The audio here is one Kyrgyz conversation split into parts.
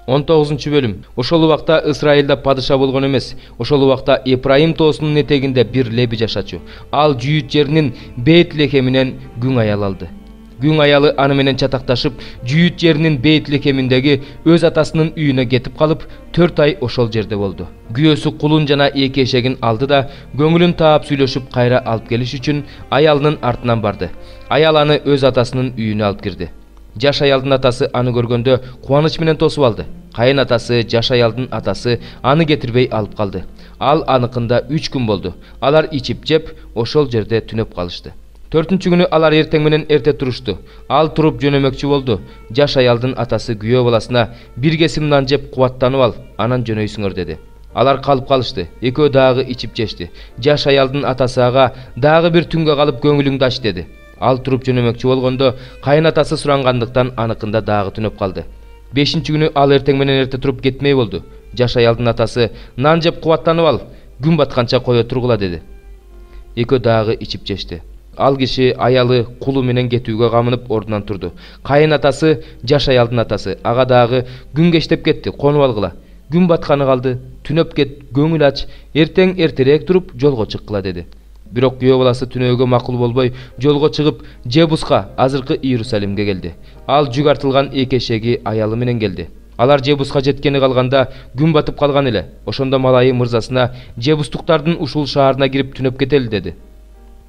19 bölüm. Ошол убакта Исраилда падыша болгон эмес. Ошол убакта Ипраим тоосунун этегинде бир леби жашачу. Ал жүйүт жеринин Бейт-Лехеминен күң аял алды. Күң аялы аны менен чатакташып, жүйүт жеринин Бейт-Лехеминдеги өз атасынын үйүнө кетип калып, 4 ай ошол жерде болду. Күйөөсү кулун жана эки эшегин алды да, көңүлүн таап сүйлөшүп кайра алып келиш үчүн аялынын артынан барды. Аял аны өз атасынын үйүнө алып кирди. Жаш аялдын атасы аны көргөндө кубаныч менен тосуп алды. Кайын атасы, жаш аялдын атасы аны кетирбей алып калды. Ал аныкында 3 күн болду. Алар ичип жеп, ошол жерде түнөп калышты. 4-чү күнү алар эртең менен эрте турушту. Ал туруп жөнөмөкчү болду. Жаш аялдын атасы күйөө баласына бир кесим нан жеп кубаттанып ал, анан жөнөйсүңөр деди. Алар калып калышты. Экөө дагы ичип жешти. Жаш аялдын атасы ага дагы бир түнгө калып көңүлүңдү ач деди. Ал туруп жөнөмөкчү болгондо кайын атасы сурангандыктан аныкында дагы түнөп калды. 5-чү күнү ал эртең менен эрте туруп кетмей болду. Жаш аялдын атасы нан жеп кубаттанып ал, күн батканча кое тургула деди. Экөө дагы ичип жешти. Ал киши аялы кулу менен кетүүгө камынып ордунан турду. Кайын атасы, жаш аялдын атасы ага дагы күн кештеп кетти, конуп алгыла. Күн батканы калды, түнөп кет, көңүл ач, эртең эртерээк туруп жолго чыккыла деди. Бирок күйөө баласы түнөөгө макул болбой, жолго чыгып, Жебуска, азыркы Иерусалимге келди. Ал жүк артылган эки эшеги аялы менен келди. Алар Жебуска жеткени калганда күн батып калган эле. Ошондо малайы мырзасына Жебустуктардын ушул шаарына кирип түнөп кетели деди.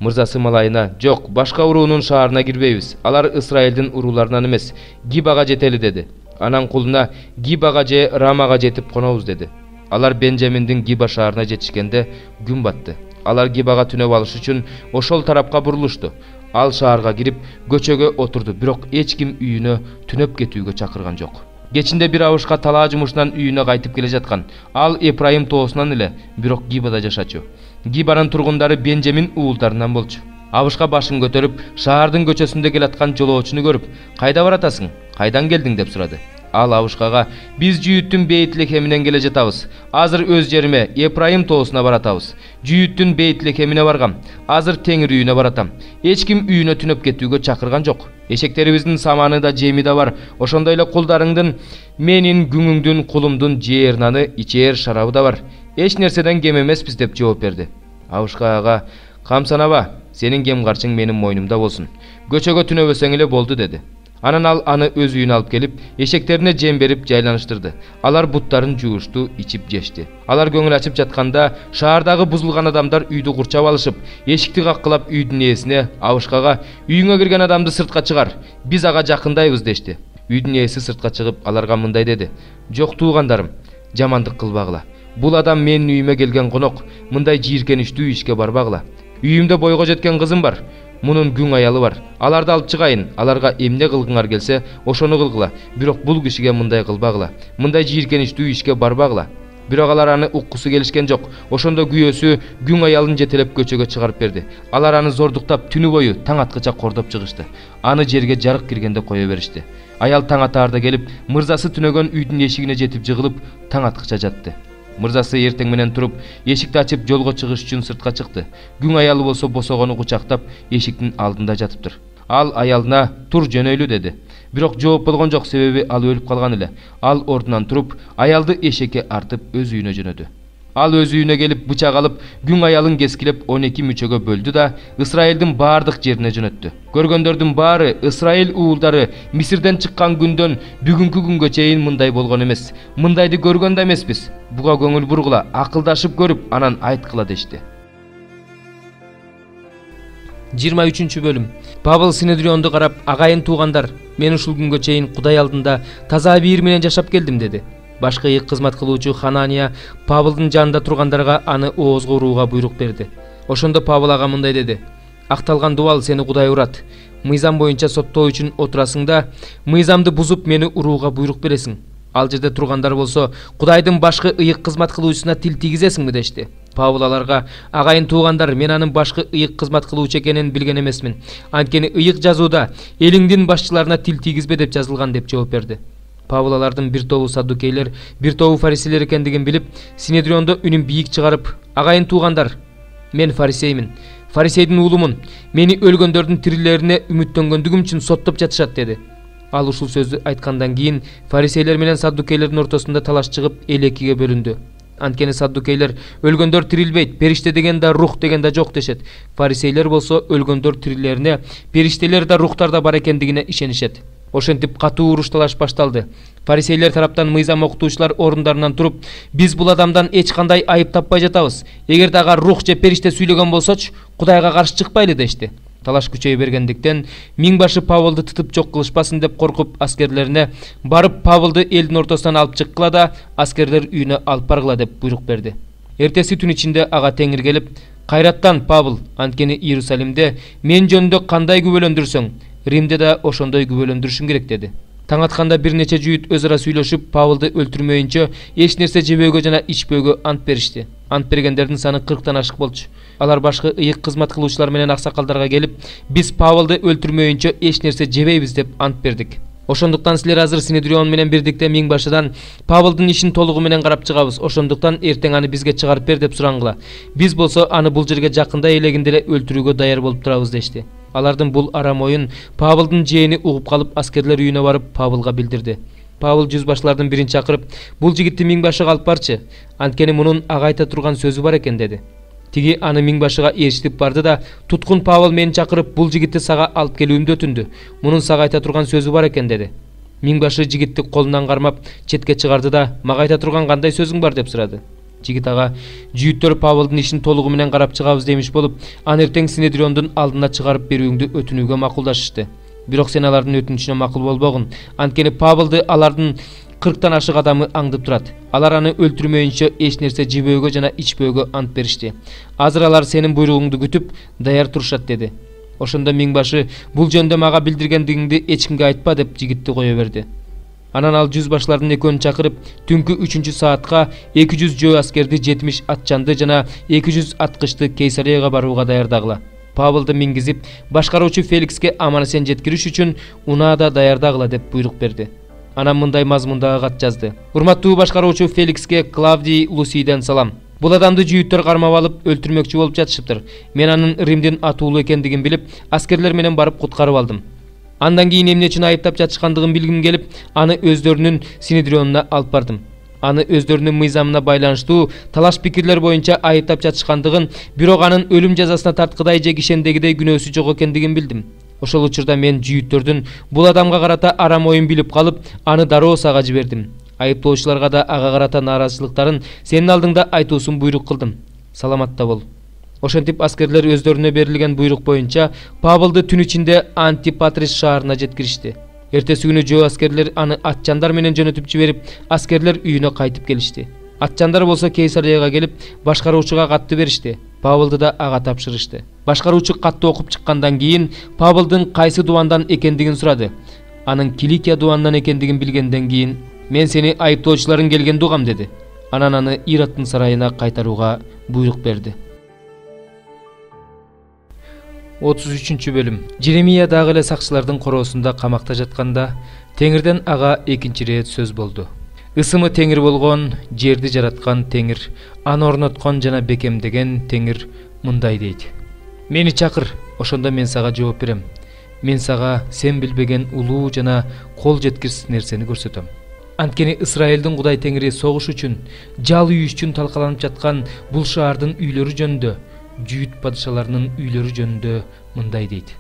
Мырзасы малайына: "Жок, башка уруунун шаарына кирбейбиз. Алар Исраилдин урууларынан эмес, Гибага жетели" деди. Анан кулуна: "Гибага же Рамага жетип конобуз" деди. Алар Бенжаминдин Гиба шаарына жетишкенде күн батты. Алар Гибага түнөп алыш үчүн ошол тарапка бурулушту. Ал шаарга кирип көчөгө отурду, бирок эч ким үйүнө түнөп кетүүгө чакырган жок. Кечинде бир абышка талаа жумушунан үйүнө кайтып келе жаткан. Ал Ипраим тоосунан эле, бирок Гибада жашачу. Гибанын тургундары Бенжамин уулдарынан болчу. Абышка башын көтөрүп, шаардын көчөсүндө келаткан жолоочуну көрүп: "Кайда баратасың? Кайдан келдиң?" деп сурады. Ал абышкага: "Биз жүйүттүн Бейт-Лехеминен келе жатабыз. Азыр өз жериме, Ипраим тоосуна баратабыз. Жүйүттүн Бейт-Лехемине баргам. Азыр теңир үйүнө баратам. Эч ким үйүнө түнөп кетүүгө чакырган жок. Эшектерибиздин саманы да жеми да бар. Ошондой эле кулдарыңдын, менин күңүңдүн, кулумдун жээр наны, ичээр шарабы да бар. Эч нерседен кем эмеспиз" деп жооп берди. Абышка ага: "Камсанаба, сенин кем карчың менин мойнумда болсун. Көчөгө түнөбөсөң эле болду" деди. Анан ал аны өз үйүнө алып келип, эшектерине жем берип жайланыштырды. Алар буттарын жуушту, ичип жешти. Алар көңүл ачып жатканда шаардагы бузулган адамдар үйдү курчап алышып, эшикти каккылап үйдүн ээсине: "Абышкага: Үйүңө кирген адамды сыртка чыгар. Биз ага жакындайбыз" дешти. Үйдүн ээси сыртка чыгып аларга мындай деди: "Жок туугандарым, жамандык кылбагыла. Бул адам менин үйүмө келген конок, мындай жийиркеничтүү ишке барбагыла. Үйүмдө бойго жеткен кызым бар. Мунун күң аялы бар. Аларды алып чыгайын. Аларга эмне кылгыңар келсе, ошону кылгыла. Бирок бул кишиге мындай кылбагыла. Мындай жийиркеничтүү ишке барбагыла." Бирок алар аны уккусу келишкен жок. Ошондо күйөөсү күң аялын жетелеп көчөгө чыгарып берди. Алар аны зордуктап түнү бою таң аткыча кордоп чыгышты. Аны жерге жарык киргенде кое беришти. Аял таң атаарда келип, мырзасы түнөгөн үйдүн эшигине жетип жыгылып, таң аткыча жатты. Мырзасы эртең менен туруп, эшикти ачып жолго чыгыш үчүн сыртка чыкты. Күң аялы болсо босогону кучактап, эшиктин алдында жатыптыр. Ал аялына: "Тур, жөнөйлү" деди. Бирок жооп болгон жок, себеби ал өлүп калган эле. Ал ордунан туруп, аялды эшекке артып өз үйүнө жөнөдү. Ал өз үйүнө келип бычак алып, күң аялын кескилеп 12 мүчөгө бөлдү да Исраилдин баардык жерине жөнөттү. Көргөндөрдүн баары: "Исраил уулдары Мисирден чыккан күндөн бүгүнкү күнгө чейин мындай болгон эмес. Мындайды көргөн да эмеспиз. Буга көңүл бургула, акылдашып көрүп, анан айткыла" дешти. 23 бөлүм. Павыл Синедрионду карап: "Агайын туугандар, мен ушул күнгө чейин Кудай алдында таза бийир менен жашап келдим" деди. Башкы ыйык кызмат кылуучу Ханания Павылдын жанында тургандарга аны оозго урууга буйрук берди. Ошондо Павыл ага мындай деди: "Акталган дубал, сени Кудай урат. Мыйзам боюнча соттоо үчүн отурасың да, мыйзамды бузуп мени урууга буйрук бересиң. Ал жерде тургандар болсо, Кудайдын башкы ыйык кызмат кылуучусуна тил тийгизесиңби" дешти. Павыл аларга: "Агайын туугандар, мен анын башкы ыйык кызмат кылуучу экенин билген эмесмин. Анткени ыйык жазууда элиңдин башчыларына тил тийгизбе деп жазылган" деп жооп берди. Павыл алардын бир тобу саддукейлер, бир тобу фарисейлер экендигин билип, Синедриондо үнүн бийик чыгарып: "Агайын туугандар, мен фарисеймин. Фарисейдин уулумун. Мени өлгөндөрдүн тирилерине үмүттөнгөндүгүм үчүн соттоп жатышат" деди. Ал ушул сөздү айткандан кийин фарисейлер менен саддукейлердин ортосунда талаш чыгып эл экиге бөлүндү. Анткени саддукейлер өлгөндөр тирилбейт, периште деген да рух деген да жок дешет. Фарисейлер болсо өлгөндөр тирилерине, периштелер да рухтар да бар экендигине ишенишет. Ошентип катуу уруш талаш башталды. Фарисейлер тараптан мыйзам окутуучулар орундарынан туруп, биз бул адамдан эч кандай айып таппай жатабыз. Эгерде ага рух же периште сүйлөгөн болсочу, Кудайга каршы чыкпайлы дешти. Талаш күчөй бергендиктен миңбашы Павылды тытып жок кылышпасын деп коркуп аскерлерине барып Павылды элдин ортосунан алып чыккыла да аскерлер үйүнө алып баргыла деп буйрук берди. Эртеси түн ичинде ага теңир келип, кайраттан Павыл, анткени Иерусалимде мен жөнүндө кандай күбөлөндүрсөң, Римде да ошондой күбөлөндүрүшүң керек деди. Таң атканда бир нече жүйүт өз ара сүйлөшүп, Павылды өлтүрмөйүнчө эч нерсе жебөөгө жана ичпөөгө ант беришти. Ант бергендердин саны 40тан ашык болчу. Алар башкы ыйык кызмат кылуучулар менен аксакалдарга келип, биз Павылды өлтүрмөйүнчө эч нерсе жебейбиз деп ант бердик. Ошондуктан силер азыр Синедрион менен бирдикте миңбашыдан Павылдын ишин толугу менен карап чыгабыз. Ошондуктан эртең аны бизге чыгарып бер деп сураңгыла. Биз болсо аны бул жерге жакында элегинде эле өлтүрүүгө даяр болуп турабыз дешти. Алардын бул арам оюн Павылдын жээни угуп калып, аскерлер үйүнө барып Павылга билдирди. Павыл жүзбашчылардын бирин чакырып, бул жигитти миңбашыга алып барчы, анткени мунун ага айта турган сөзү бар экен деди. Тиги аны миңбашыга ээрчитип барды да, туткун Павыл мени чакырып, бул жигитти сага алып келүүмдү өтүндү. Мунун сага айта турган сөзү бар экен деди. Миңбашы жигитти колунан кармап, четке чыгарды да, мага айта турган кандай сөзүң бар деп сурады. Жигит ага, жүйүттөр Павылдын ишин толугу менен карап чыгабыз демиш болуп, аны эртең Синедриондун алдына чыгарып берүүңдү өтүнүүгө макулдашышты. Бирок сен алардын өтүнүчүнө макул болбогун, анткени Павылды алардын 40тан ашык адамы аңдып турат. Алар аны өлтүрмөйүнчө эч нерсе жебөөгө жана ичпөөгө ант беришти. Азыр алар сенин буйругуңду күтүп даяр турушат деди. Ошондо миңбашы, бул жөндө мага билдиргендигиңди эч кимге айтпа деп жигитти кое берди. Анан ал жүзбашчылардын экөөнү чакырып, түнкү 3 саатка 200 жөө аскерди, 70 атчанды жана 200 аткычты Кейсарияга барууга даярдагыла. Павылды мингизип, башкаруучу Феликске аман-эсен жеткириш үчүн унаада даярдагыла деп буйрук берди. Анан мындай мазмундагы кат жазды. Урматтуу башкаруучу Феликске Клавдий Лусийден салам. Бул адамды жүйүттөр кармап алып өлтүрмөкчү болуп жатышыптыр. Мен анын Римдин атуулу экендигин билип, аскерлер менен барып куткарып алдым. Андан кийин эмне үчүн айыптап жатышкандыгын билгим келип, аны өздөрүнүн Синедрионуна алып бардым. Аны өздөрүнүн мыйзамына байланыштуу талаш пикирлер боюнча айыптап жатышкандыгын, бирок анын өлүм жазасына тарткыдай же кишендегидей күнөөсү жок экендигин билдим. Ошол учурда мен жүйүттөрдүн бул адамга карата арам оюн билип калып, аны дароо сага жибердим. Айыптоочуларга да ага карата нааразычылыктарын сенин алдыңда айтуусун буйрук кылдым. Саламатта бол. Ошентип аскерлер өздөрүнө берилген буйрук боюнча Павылды түн ичинде Антипатрис шаарына жеткиришти. Эртеси күнү жөө аскерлер аны атчандар менен жөнөтүп жиберип, аскерлер үйүнө кайтып келишти. Атчандар болсо Кейсарияга келип, башкаруучуга катты беришти. Павылды да ага тапшырышты. Башкаруучу катты окуп чыккандан кийин Павылдын кайсы дубандан экендигин сурады. Анын Киликия дубанынан экендигин билгенден кийин, мен сени айыптоочуларың келгенди угам деди. Анан аны Ироддун сарайына кайтарууга буйрук берди. 33 бөлүм. Жеремия дагы эле сакчылардын короосунда камакта жатканда Теңирден ага экинчи рет сөз болду. Ысымы Теңир болгон, жерди жараткан Теңир, аны орноткон жана бекемдеген Теңир мындай дейт. Мени чакыр, ошондо мен сага жооп берем. Мен сага сен билбеген улуу жана кол жеткирсиз нерсени көрсөтөм. Анткени Исраэлдин Кудай Теңири согуш үчүн, жал үйүш үчүн талкаланып жаткан бул шаардын үйлөрү жөнүндө, жүйүт падышаларынын үйлөрү жөнүндө мындай дейт.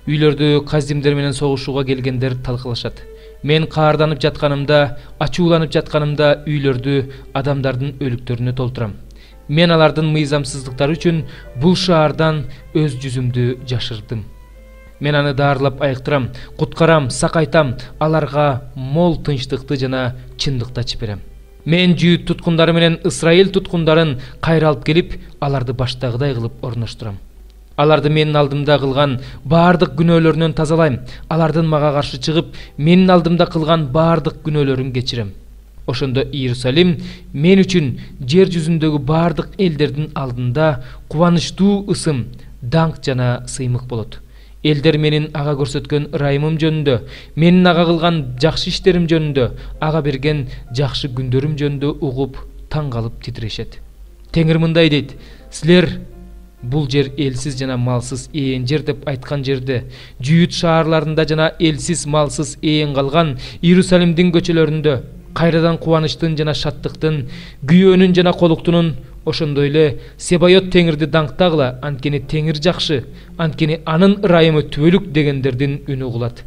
Үйлөрдү каздимдер менен согушууга келгендер талкалашат. Мен каарданып жатканымда, ачууланып жатканымда үйлөрдү адамдардын өлүктөрүнө толтурам. Мен алардын мыйзамсыздыктары үчүн бул шаардан өз жүзүмдү жашырдым. Мен аны даарылап айыктырам, куткарам, сакайтам, аларга мол тынчтыкты жана чындыкты ачып берем. Мен жүйүт туткундары менен Исраил туткундарын кайра алып келип, аларды баштагыдай кылып орноштурам. Аларды менин алдымда кылган баардык күнөөлөрүнөн тазалайм. Алардын мага каршы чыгып, менин алдымда кылган баардык күнөөлөрүн кечирем. Ошондо Иерусалим мен үчүн жер жүзүндөгү баардык элдердин алдында кубанычтуу ысым, даңк жана сыймык болот. Элдер менин ага көрсөткөн ырайымым жөнүндө, менин ага кылган жакшы иштерим жөнүндө, ага берген жакшы күндөрүм жөнүндө угуп, таң калып титирешет. Теңир мындай дейт: силер Бул жер элсиз жана малсыз ээн жер деп айткан жерде, Жүйүт шаарларында жана элсиз малсыз ээн калган Иерусалимдин көчөлөрүндө кайрадан кубанычтын жана шаттыктын, күйөөнүн жана колуктунун, ошондой эле Себайот Теңирди даңктагыла, анткени Теңир жакшы, анткени анын ырайымы түбөлүк дегендердин үнү угулат.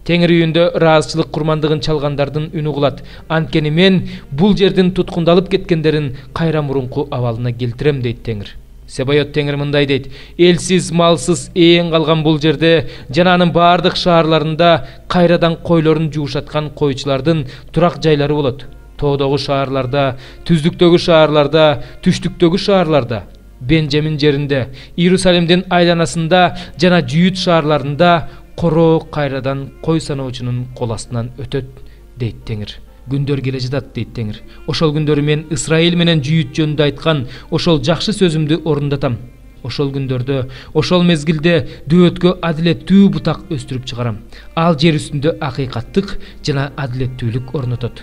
Теңир үйүндө ыраазычылык курмандыгын чалгандардын үнү угулат, анткени мен бул жердин туткундалып кеткендерин кайра мурунку абалына келтирем дейт Теңир. Себайот Теңир мындай дейт: элсиз малсыз ээн калган бул жерде жана анын бардык шаарларында кайрадан койлорун жуушаткан койчулардын турак жайлары болот. Тоодогу шаарларда, түздүктөгү шаарларда, түштүктөгү шаарларда, Бенжамин жеринде, Иерусалимдин айланасында жана Жүйүт шаарларында короо кайрадан кой саноочунун кол астынан өтөт дейт Теңир. Күндөр келе жатат дейт Теңир. Ошол күндөрү мен Исраил менен Жүйүт жөнүндө айткан ошол жакшы сөзүмдү орундатам. Ошол күндөрдө, ошол мезгилде дөөткө адилеттүү бутак өстүрүп чыгарам. Ал жер үстүндө акыйкаттык жана адилеттүүлүк орнотот.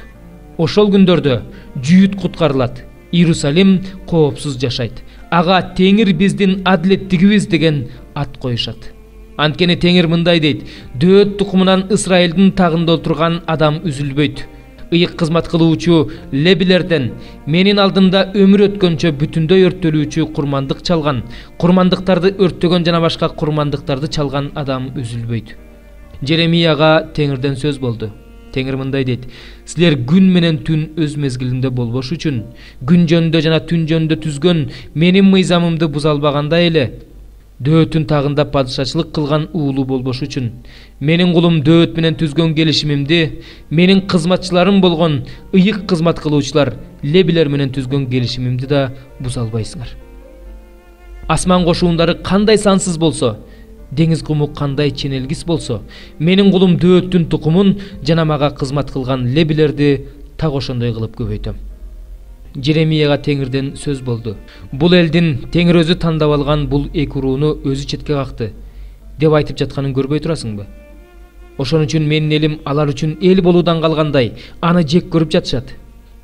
Ошол күндөрдө Жүйүт куткарылат, Иерусалим коопсуз жашайт. Ага Теңир биздин адилеттигибиз деген ат коюшат. Анткени Теңир мындай дейт: дөөт тукумунан Исраилдин тагында отурган адам үзүлбөйт. Ыйык кызмат кылуучу лебилерден менин алдымда өмүр өткөнчө бүтүндөй өрттөлүүчү курмандык чалган, курмандыктарды өрттөгөн жана башка курмандыктарды чалган адам үзүлбөйт. Жеремияга Теңирден сөз болду. Теңир мындай дейт: силер күн менен түн өз мезгилинде болбош үчүн, күн жөнүндө жана түн жөнүндө түзгөн менин мыйзамымды буза албагандай эле, дөөттүн тагында падышачылык кылган уулу болбош үчүн, менин кулум дөөт менен түзгөн келишимимди, менин кызматчыларым болгон ыйык кызмат кылуучулар лебилер менен түзгөн келишимимди да буза албайсыңар. Асман кошуундары кандай сансыз болсо, деңиз куму кандай ченелгис болсо, менин кулум дөөттүн тукумун жана мага кызмат кылган лебилерди так ошондой кылып көбөйтөм. Жеремияга Теңирден сөз болду. Бул элдин Теңир өзү тандап алган бул эки урууну өзү четке какты деп айтып жатканын көрбөй турасыңбы? Ошон үчүн менин элим алар үчүн эл болуудан калгандай аны жек көрүп жатышат.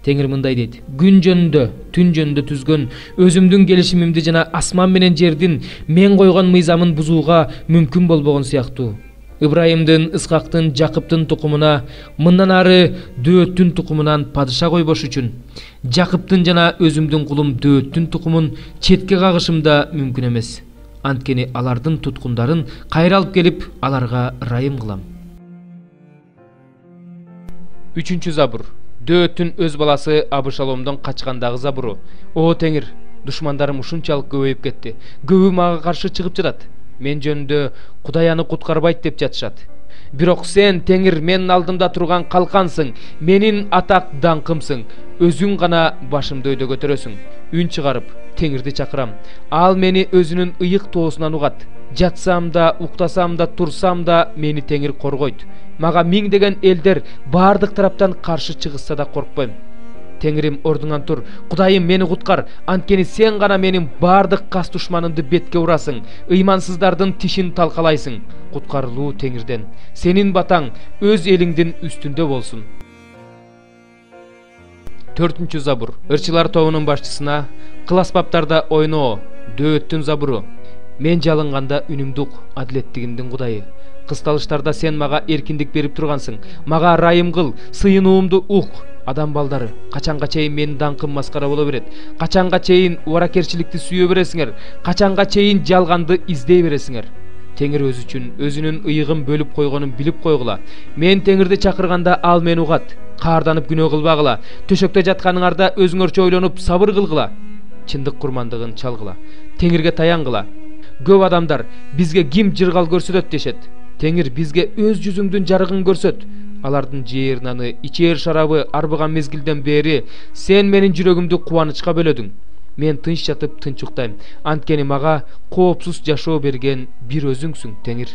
Теңир мындай дейт: күн жөнүндө, түн жөнүндө түзгөн өзүмдүн келишимимди жана асман менен жердин мен койгон мыйзамын бузууга мүмкүн болбогон сыяктуу, Ибраимдин, Исхактын, Жакыптын тукумуна мындан ары дөөттүн тукумунан падыша койбош үчүн Жакыптын жана өзүмдүн кулум дөөттүн тукумун четке кагышым да мүмкүн эмес. Анткени алардын туткундарын кайра алып келип, аларга ырайым кылам. 3-чү забур. Дөөттүн өз баласы Абышаломдон качкандагы забуру. О Теңир, душмандарым ушунчалык көбөйүп кетти. Көбү мага каршы чыгып жатат. Мен жөнүндө Кудай аны куткарбайт деп жатышат. Бирок сен, Теңир, менин алдымда турган калкансың, менин атак даңкымсың. Өзүң гана башымды өйдө көтөрөсүң. Үн чыгарып, Теңирди чакырам. Ал мени өзүнүн ыйык тоосунан угат. Жатсам да, уктасам да, турсам да мени Теңир коргойт. Мага миңдеген элдер бардык тараптан каршы чыгышса да коркпойм. Теңирим, ордуңан тур. Кудайым, мени куткар. Анткени сен гана менин бардык кас душманымды бетке урасың. Ыймансыздардын тишин талкалайсың. Куткарылуу Теңирден. Сенин батаң өз элиңдин үстүндө болсун. 4-чү забур. Ырчылар тобунун башчысына, кыл аспаптарда ойноо, дөөттүн забуру. Мен жалынганда үнүмдү ук, адилеттигимдин Кудайы. Кысталыштарда сен мага эркиндик берип тургансың. Мага ырайым кыл, сыйынуумду ук. Адам балдары, качанга чейин менин даңкым маскара боло берет? Качанга чейин убаракерчиликти сүйө бересиңер? Качанга чейин жалганды издей бересиңер? Теңир өз үчүн өзүнүн ыйыгын бөлүп койгонун билип койгула. Мен Теңирди чакырганда ал мени угат. Каарданып күнөө кылбагыла. Төшөктө жатканыңарда өзүңөрчө ойлонуп сабыр кылгыла. Чындык курмандыгын чалгыла. Теңирге таянгыла. Көп адамдар бизге ким жыргал көрсөтөт дешет. Теңир бизге өз жүзүңдүн жарыгын көрсөт. Алардын жээр наны, ичээр шарабы арбыган мезгилден бери сен менин жүрөгүмдү кубанычка бөлөдүң. Мен тынч жатып тынч уктайм. Анткени мага коопсуз жашоо берген бир өзүңсүң, Теңир.